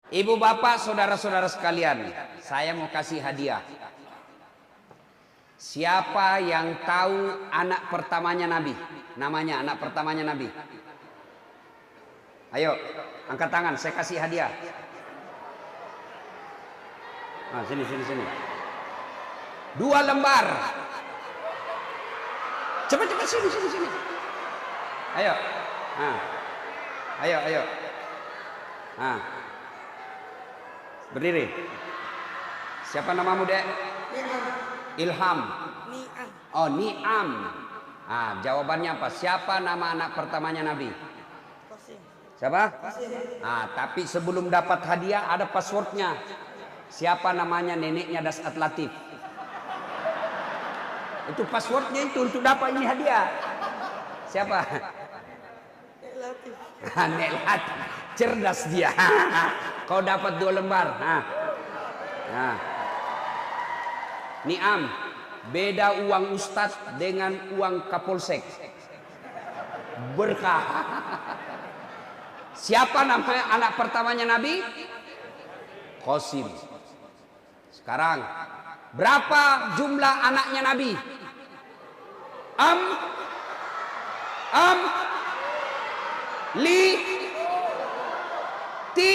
Ibu bapak saudara-saudara sekalian, saya mau kasih hadiah. Siapa yang tahu anak pertamanya Nabi? Namanya anak pertamanya Nabi. Ayo, angkat tangan, saya kasih hadiah. Nah, sini. 2 lembar. Cepat sini. Ayo. Nah. Ayo. Nah. Berdiri. Siapa namamu, Dek? Ilham. Ni'am. Oh, Ni'am. Ah, jawabannya apa? Siapa nama anak pertamanya Nabi? Qasim. Siapa? Qasim. Ah, tapi sebelum dapat hadiah ada passwordnya. Siapa namanya neneknya Dasat Latif? Itu passwordnya itu untuk dapat ini hadiah. Siapa? Nek Latif. Nek Latif. Cerdas dia. Kau dapat 2 lembar. Nah. Ni'am, beda uang ustadz dengan uang kapolsek. Berkah. Siapa namanya anak pertamanya Nabi? Qasim. Sekarang, berapa jumlah anaknya Nabi? Li, ti.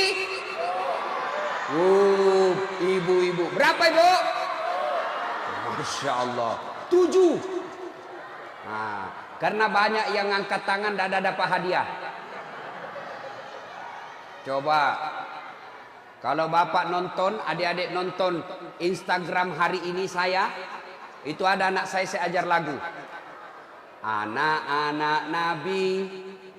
Ibu-ibu. Berapa, Ibu? Masya Allah. 7. Nah, karena banyak yang angkat tangan dan dapat hadiah. Coba kalau bapak nonton, adik-adik nonton Instagram hari ini saya, itu ada anak saya ajar lagu. Anak-anak Nabi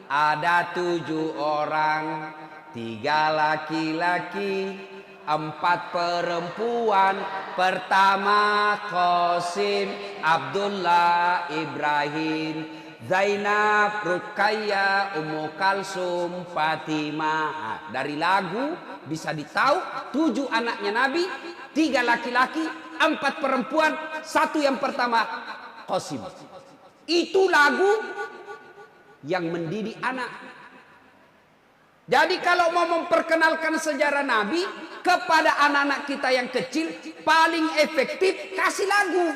ada 7 orang, 3 laki-laki, 4 perempuan. Pertama Qasim, Abdullah, Ibrahim, Zainab, Ruqayyah, Ummu Kalsum, Fatimah. Nah, dari lagu bisa ditahu 7 anaknya Nabi, 3 laki-laki, 4 perempuan, 1 yang pertama Qasim. Itu lagu yang mendidik anak. Jadi kalau mau memperkenalkan sejarah Nabi kepada anak-anak kita yang kecil, paling efektif kasih lagu.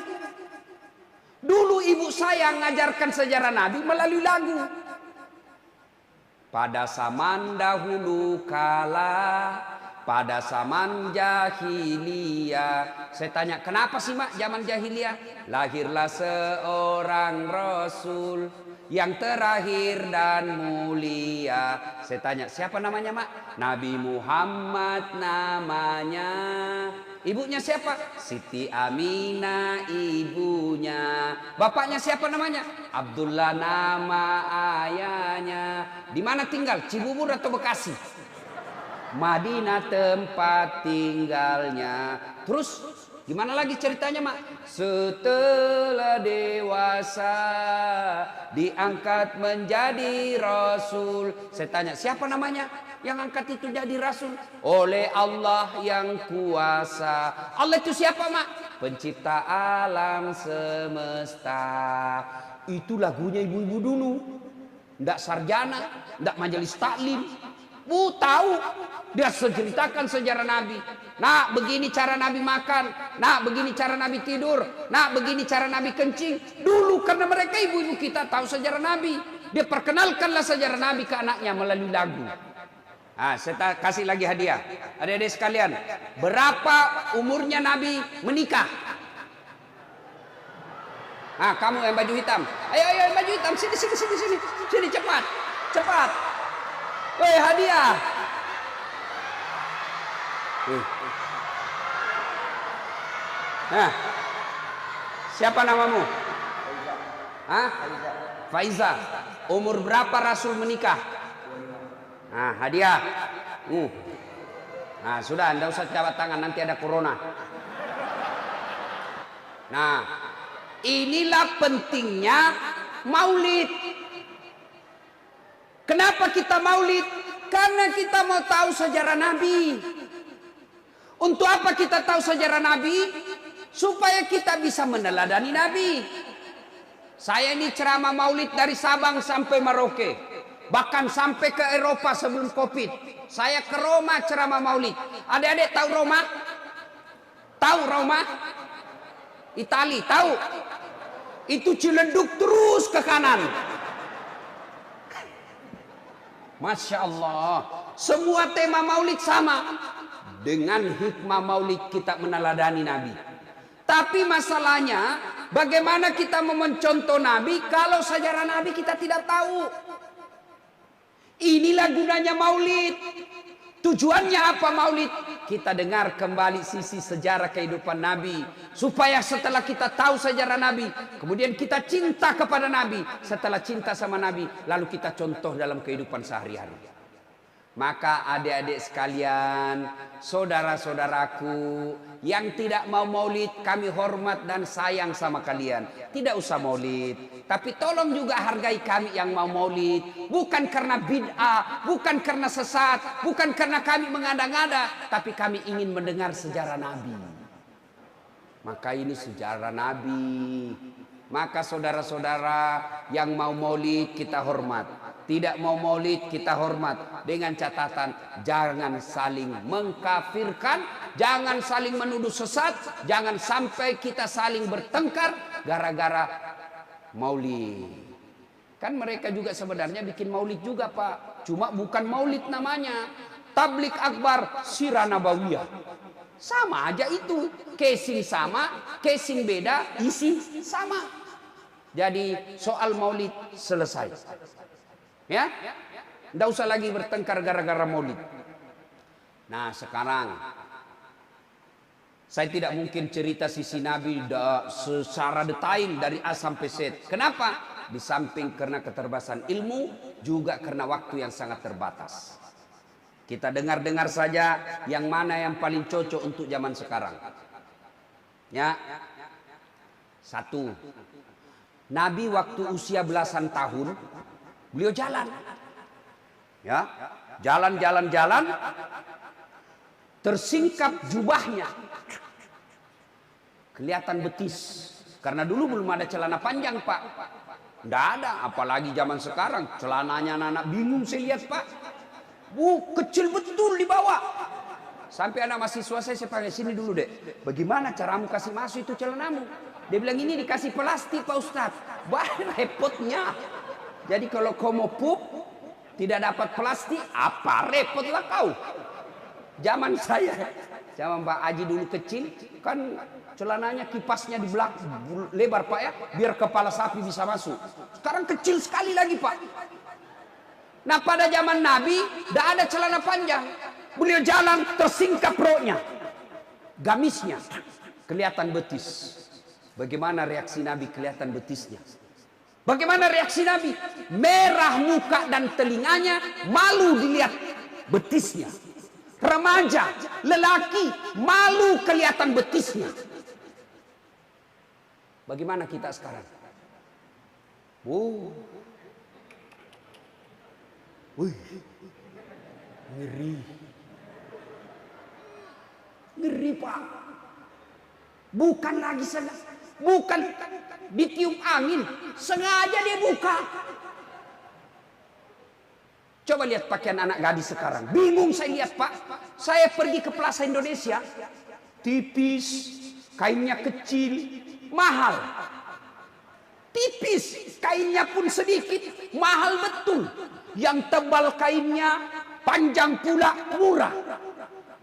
Dulu ibu saya ngajarkan sejarah Nabi melalui lagu. Pada zaman dahulu kala, pada zaman jahiliyah. Saya tanya, kenapa sih mak zaman jahiliyah? Lahirlah seorang Rasul yang terakhir dan mulia. Saya tanya, siapa namanya mak? Nabi Muhammad namanya. Ibunya siapa? Siti Aminah ibunya. Bapaknya siapa namanya? Abdullah nama ayahnya. Di mana tinggal? Cibubur atau Bekasi? Madinah tempat tinggalnya. Terus gimana lagi ceritanya mak? Setelah dewasa diangkat menjadi Rasul. Saya tanya, siapa namanya yang angkat itu jadi Rasul? Oleh Allah yang kuasa. Allah itu siapa mak? Pencipta alam semesta. Itu lagunya ibu-ibu dulu. Nggak sarjana, nggak majelis taklim. Tahu, dia ceritakan sejarah Nabi. Nah, begini cara Nabi makan. Nah, begini cara Nabi tidur. Nah, begini cara Nabi kencing. Dulu karena mereka ibu-ibu kita tahu sejarah Nabi. Dia perkenalkanlah sejarah Nabi ke anaknya melalui lagu. Nah, saya kasih lagi hadiah. Adik-adik sekalian, berapa umurnya Nabi menikah? Nah, kamu yang baju hitam. Ayo yang baju hitam. Sini. Sini cepat. Woi, hadiah. Nah, siapa namamu? Faiza. Umur berapa Rasul menikah? Nah, hadiah. Nah, sudah, anda usah jabat tangan, nanti ada corona. Nah, inilah pentingnya maulid. Kenapa kita maulid? Karena kita mau tahu sejarah Nabi. Untuk apa kita tahu sejarah Nabi? Supaya kita bisa meneladani Nabi. Saya ini ceramah maulid dari Sabang sampai Merauke. Bahkan sampai ke Eropa sebelum Covid. Saya ke Roma ceramah maulid. Adik-adik tahu Roma? Tahu Roma? Itali, tahu? Itu Ciledug terus ke kanan. Masya Allah. Semua tema maulid sama. Dengan hikmah maulid kita meneladani Nabi. Tapi masalahnya, bagaimana kita mau mencontoh Nabi kalau sejarah Nabi kita tidak tahu? Inilah gunanya maulid. Tujuannya apa maulid? Kita dengar kembali sisi sejarah kehidupan Nabi. Supaya setelah kita tahu sejarah Nabi, kemudian kita cinta kepada Nabi. Setelah cinta sama Nabi, lalu kita contoh dalam kehidupan sehari-hari. Maka adik-adik sekalian, saudara-saudaraku yang tidak mau maulid, kami hormat dan sayang sama kalian. Tidak usah maulid, tapi tolong juga hargai kami yang mau maulid. Bukan karena bid'ah, bukan karena sesat, bukan karena kami mengada-ngada, tapi kami ingin mendengar sejarah Nabi. Maka ini sejarah Nabi. Maka saudara-saudara yang mau maulid kita hormat. Tidak mau maulid kita hormat. Dengan catatan jangan saling mengkafirkan, jangan saling menuduh sesat, jangan sampai kita saling bertengkar gara-gara maulid. Kan mereka juga sebenarnya bikin maulid juga Pak. Cuma bukan maulid namanya. Tablik akbar sirah nabawiyah. Sama aja itu. Casing sama, casing beda, isi sama. Jadi soal maulid selesai. Ya, tidak usah lagi bertengkar gara-gara maulid. Nah sekarang saya tidak mungkin cerita sisi Nabi secara detail dari A sampai Z. Kenapa? Di samping karena keterbatasan ilmu, juga karena waktu yang sangat terbatas. Kita dengar-dengar saja yang mana yang paling cocok untuk zaman sekarang. Ya, satu, Nabi waktu usia belasan tahun, beliau jalan. Ya, jalan, tersingkap jubahnya. Kelihatan betis. Karena dulu belum ada celana panjang, Pak. Tidak ada, apalagi zaman sekarang. Celananya anak-anak bingung saya lihat, Pak. Kecil betul di bawah. Sampai anak mahasiswa saya panggil, sini dulu dek. Bagaimana caramu kasih masuk itu celanamu? Dia bilang ini dikasih plastik Pak Ustadz. Banyak repotnya. Jadi kalau kau mau pup, tidak dapat plastik, apa repotlah kau. Zaman saya, zaman Pak Haji dulu kecil, kan celananya kipasnya di belakang lebar Pak ya, biar kepala sapi bisa masuk. Sekarang kecil sekali lagi Pak. Nah pada zaman Nabi, tidak ada celana panjang. Beliau jalan tersingkap roknya, gamisnya, kelihatan betis. Bagaimana reaksi Nabi kelihatan betisnya? Bagaimana reaksi Nabi? Merah muka dan telinganya, malu dilihat betisnya. Remaja, lelaki, malu kelihatan betisnya. Bagaimana kita sekarang? Wih, ngeri. Ngeri Pak. Bukan lagi bukan ditiup angin, sengaja dia buka. Coba lihat pakaian anak gadis sekarang. Bingung saya lihat Pak. Saya pergi ke Plaza Indonesia, tipis, kainnya kecil, mahal. Tipis, kainnya pun sedikit, mahal betul. Yang tebal kainnya, panjang pula, murah.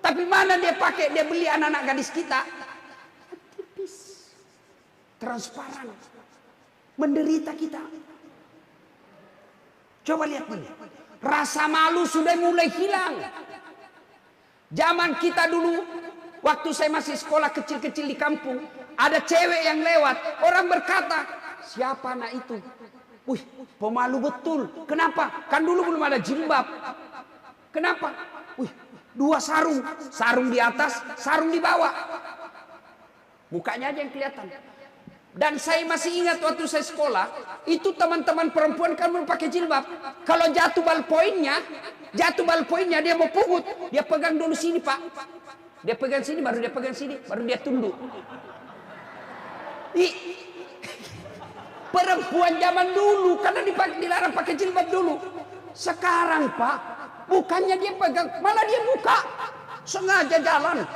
Tapi mana dia pakai, dia beli anak-anak gadis kita? Tipis, transparan, menderita kita. Coba lihat ini, rasa malu sudah mulai hilang. Zaman kita dulu, waktu saya masih sekolah kecil-kecil di kampung, ada cewek yang lewat, orang berkata, siapa anak itu? Wih, pemalu betul. Kenapa? Kan dulu belum ada jilbab. Kenapa? Wih, 2 sarung, sarung di atas, sarung di bawah. Mukanya aja yang kelihatan. Dan saya masih ingat waktu saya sekolah, itu teman-teman perempuan kan belum pakai jilbab. Kalau jatuh ballpointnya dia mau pungut, dia pegang dulu sini Pak. Dia pegang sini, baru dia pegang sini, baru dia tunduk. Perempuan zaman dulu, karena dilarang pakai jilbab dulu. Sekarang Pak, bukannya dia pegang, malah dia buka. Sengaja jalan.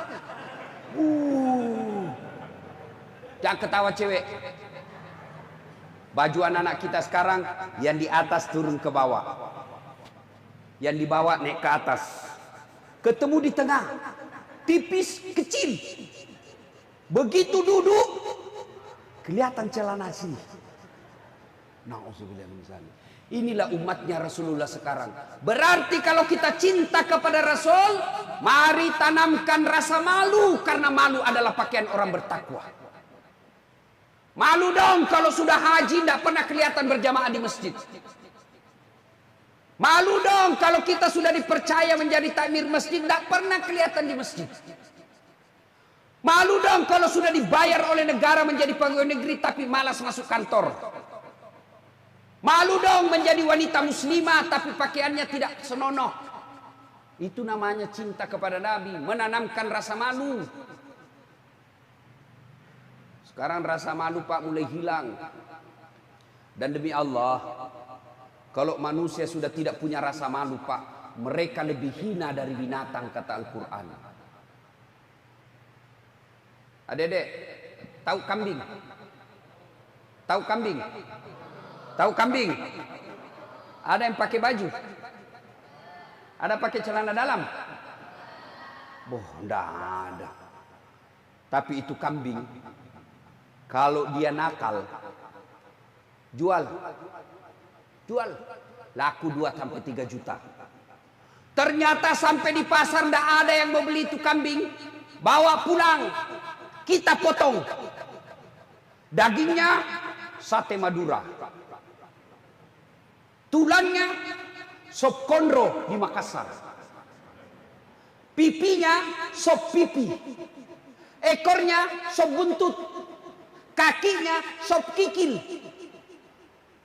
Jangan ketawa cewek. Baju anak-anak kita sekarang yang di atas turun ke bawah. Yang di bawah naik ke atas. Ketemu di tengah. Tipis, kecil. Begitu duduk, kelihatan celana sini. Na'udzubillah min dzalik. Inilah umatnya Rasulullah sekarang. Berarti kalau kita cinta kepada Rasul, mari tanamkan rasa malu. Karena malu adalah pakaian orang bertakwa. Malu dong kalau sudah haji tidak pernah kelihatan berjamaah di masjid. Malu dong kalau kita sudah dipercaya menjadi takmir masjid, tidak pernah kelihatan di masjid. Malu dong kalau sudah dibayar oleh negara menjadi pegawai negeri tapi malas masuk kantor. Malu dong menjadi wanita muslimah tapi pakaiannya tidak senonoh. Itu namanya cinta kepada Nabi, menanamkan rasa malu. Sekarang rasa malu Pak mulai hilang. Dan demi Allah, kalau manusia sudah tidak punya rasa malu Pak, mereka lebih hina dari binatang kata Al-Quran. Adik-adik, tahu kambing? Tahu kambing? Tahu kambing? Ada yang pakai baju? Ada pakai celana dalam? Boh, enggak ada. Tapi itu kambing, kalau dia nakal, jual. Laku 2-3 juta. Ternyata sampai di pasar enggak ada yang mau beli itu kambing. Bawa pulang, kita potong. Dagingnya sate Madura. Tulangnya sop kondro di Makassar. Pipinya sop pipi. Ekornya sop buntut. Kakinya sop kikil.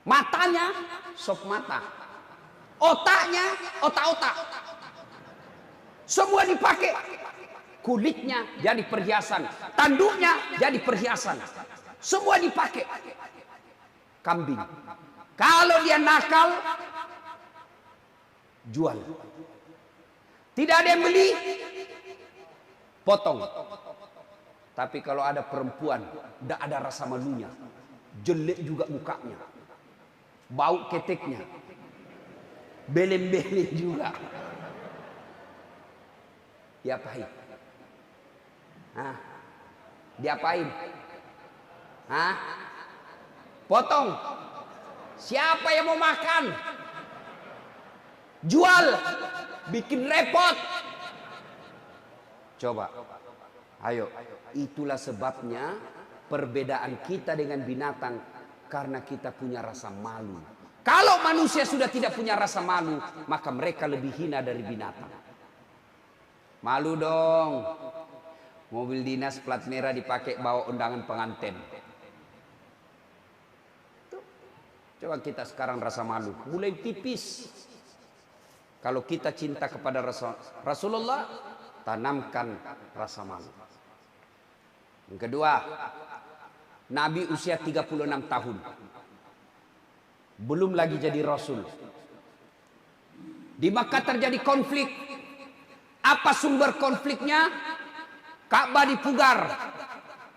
Matanya sop mata. Otaknya otak-otak. Semua dipakai. Kulitnya jadi perhiasan. Tanduknya jadi perhiasan. Semua dipakai. Kambing. Kalau dia nakal, jual. Tidak ada yang beli, potong. Tapi kalau ada perempuan, tidak ada rasa malunya. Jelek juga mukanya. Bau keteknya. Belem-belem juga. Diapain? Hah? Diapain? Hah? Potong. Siapa yang mau makan? Jual. Bikin repot. Coba. Ayo. Itulah sebabnya perbedaan kita dengan binatang. Karena kita punya rasa malu. Kalau manusia sudah tidak punya rasa malu, maka mereka lebih hina dari binatang. Malu dong. Mobil dinas plat merah dipakai bawa undangan pengantin. Coba kita sekarang rasa malu. Mulai tipis. Kalau kita cinta kepada Rasulullah, tanamkan rasa malu. Yang kedua, Nabi usia 36 tahun. Belum lagi jadi Rasul. Di Makkah terjadi konflik. Apa sumber konfliknya? Ka'bah dipugar.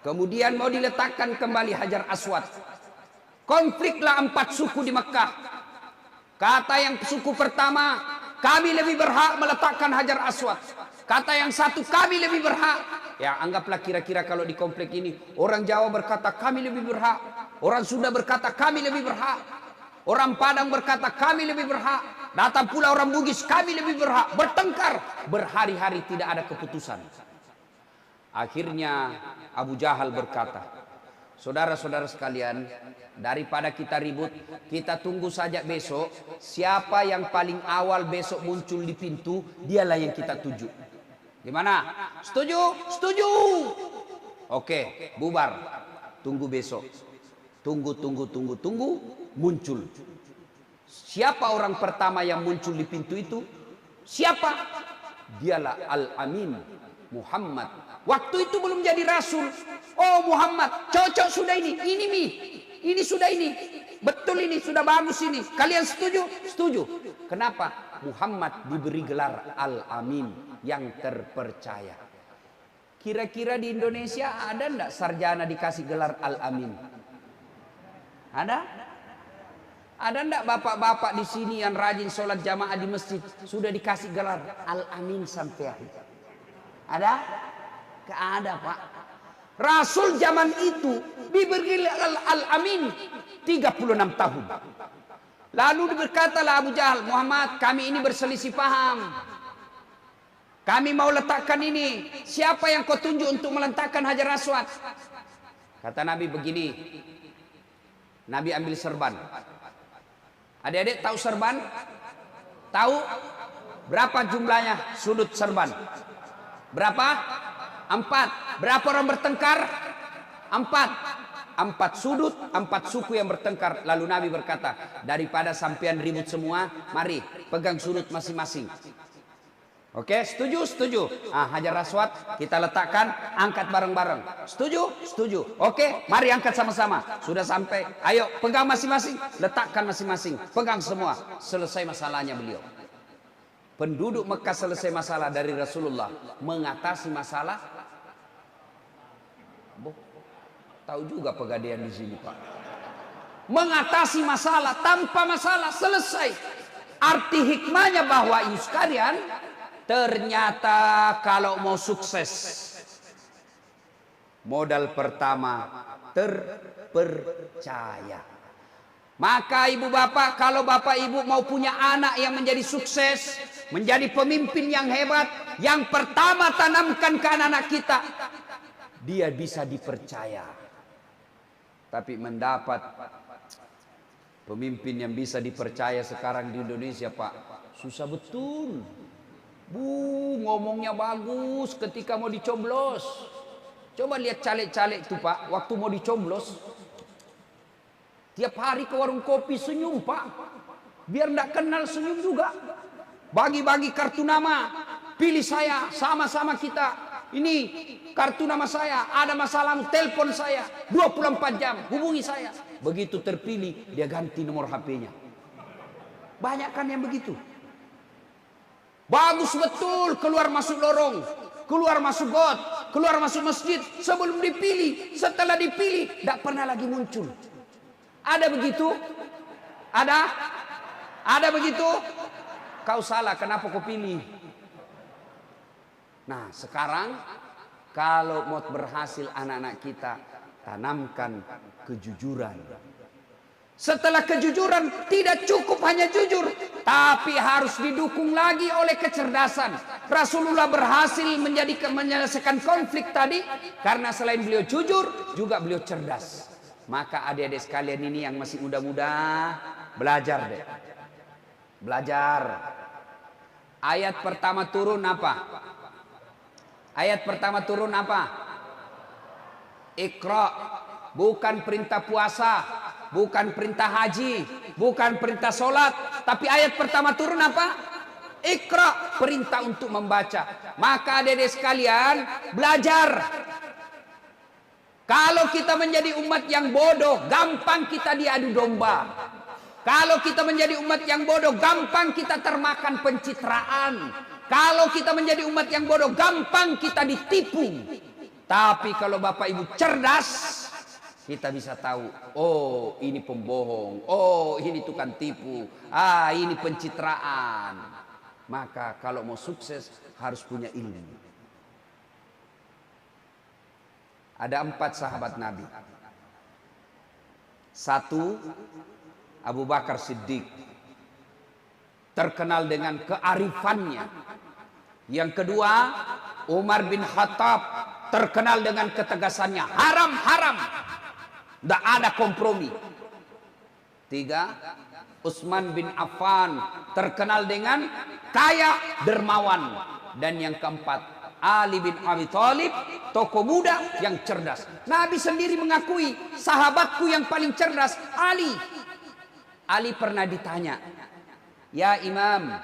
Kemudian mau diletakkan kembali Hajar Aswad. Konfliklah 4 suku di Makkah. Kata yang suku pertama, kami lebih berhak meletakkan Hajar Aswad. Kata yang satu, kami lebih berhak. Ya, anggaplah kira-kira kalau di konflik ini, orang Jawa berkata kami lebih berhak. Orang Sunda berkata kami lebih berhak. Orang Padang berkata kami lebih berhak. Datang pula orang Bugis, kami lebih berhak. Bertengkar. Berhari-hari tidak ada keputusan. Akhirnya Abu Jahal berkata, saudara-saudara sekalian, daripada kita ribut, kita tunggu saja besok. Siapa yang paling awal besok muncul di pintu, dialah yang kita tuju. Gimana? Setuju? Setuju. Oke, bubar. Tunggu besok. Tunggu, muncul. Siapa orang pertama yang muncul di pintu itu? Siapa? Dialah Al-Amin, Muhammad. Waktu itu belum jadi rasul. Oh Muhammad, cocok sudah ini mi. Ini sudah ini. betul ini, sudah bagus ini. Kalian setuju? Setuju. Kenapa? Muhammad diberi gelar Al-Amin, yang terpercaya. Kira-kira di Indonesia ada enggak sarjana dikasih gelar Al-Amin? Ada? Ada enggak bapak-bapak di sini yang rajin sholat jamaah di masjid sudah dikasih gelar Al-Amin sampai hari? Ada? Gak ada, Pak. Rasul zaman itu diberi Al-Amin 36 tahun. Lalu berkatalah Abu Jahal, Muhammad, kami ini berselisih paham. Kami mau letakkan ini. Siapa yang kau tunjuk untuk meletakkan Hajar Aswad? Kata Nabi begini. Nabi ambil serban. Adik-adik tahu serban? Tahu? Berapa jumlahnya sudut serban? Berapa? 4. Berapa orang bertengkar? 4 sudut, 4 suku yang bertengkar. Lalu Nabi berkata, daripada sampean ribut semua, mari pegang sudut masing-masing. Oke, setuju? Setuju. Hajar Aswad kita letakkan, angkat bareng-bareng. Setuju? Setuju. Oke, mari angkat sama-sama. Sudah sampai, ayo pegang masing-masing, letakkan masing-masing, pegang semua. Selesai masalahnya beliau. Penduduk Mekah selesai masalah dari Rasulullah. Mengatasi masalah. Tahu juga Pegadaian di sini, Pak. Mengatasi masalah tanpa masalah, selesai. Arti hikmahnya bahwa ibu sekalian, ternyata kalau mau sukses, modal pertama terpercaya. Maka ibu bapak, kalau bapak ibu mau punya anak yang menjadi sukses, menjadi pemimpin yang hebat, yang pertama tanamkan ke anak-anak kita, dia bisa dipercaya. Tapi mendapat pemimpin yang bisa dipercaya sekarang di Indonesia, Pak, susah betul. Ngomongnya bagus ketika mau dicoblos. Coba lihat caleg-caleg itu, Pak, waktu mau dicoblos, tiap hari ke warung kopi senyum, Pak. Biar enggak kenal senyum juga. Bagi-bagi kartu nama. Pilih saya, sama-sama kita. Ini kartu nama saya, ada masalah, telepon saya 24 jam, hubungi saya. Begitu terpilih, dia ganti nomor HP-nya. Banyak kan yang begitu. Bagus betul keluar masuk lorong, keluar masuk got, keluar masuk masjid sebelum dipilih. Setelah dipilih, tidak pernah lagi muncul. Ada begitu? Ada? Ada begitu? Kau salah, kenapa kau pilih? Nah, sekarang kalau mau berhasil anak-anak kita, tanamkan kejujuran. Setelah kejujuran, tidak cukup hanya jujur, tapi harus didukung lagi oleh kecerdasan. Rasulullah berhasil menyelesaikan konflik tadi karena selain beliau jujur, juga beliau cerdas. Maka adik-adik sekalian ini yang masih muda-muda, belajar deh. Belajar. Ayat pertama turun apa? Ayat pertama turun apa? Iqra. Bukan perintah puasa, bukan perintah haji, bukan perintah sholat, tapi ayat pertama turun apa? Iqra, perintah untuk membaca. Maka adik-adik sekalian, belajar. Kalau kita menjadi umat yang bodoh, gampang kita diadu domba. Kalau kita menjadi umat yang bodoh, gampang kita termakan pencitraan. Kalau kita menjadi umat yang bodoh, gampang kita ditipu. Tapi kalau Bapak Ibu cerdas, kita bisa tahu, oh ini pembohong, oh ini tukang tipu, ini pencitraan. Maka kalau mau sukses harus punya ilmu. Ada 4 sahabat Nabi. 1, Abu Bakar Siddiq, terkenal dengan kearifannya. Yang kedua, Umar bin Khattab, terkenal dengan ketegasannya. Haram, haram. Tidak ada kompromi. 3, Utsman bin Affan, terkenal dengan kaya dermawan. Dan yang keempat, Ali bin Abi Thalib, tokoh muda yang cerdas. Nabi sendiri mengakui, sahabatku yang paling cerdas Ali. Ali pernah ditanya, ya Imam,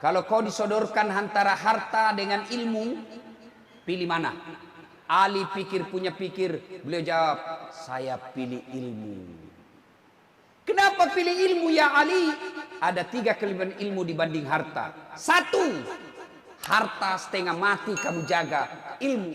kalau kau disodorkan antara harta dengan ilmu, pilih mana? Ali punya pikir, beliau jawab, saya pilih ilmu. Kenapa pilih ilmu ya Ali? Ada 3 kelebihan ilmu dibanding harta. 1, harta setengah mati kamu jaga, ilmu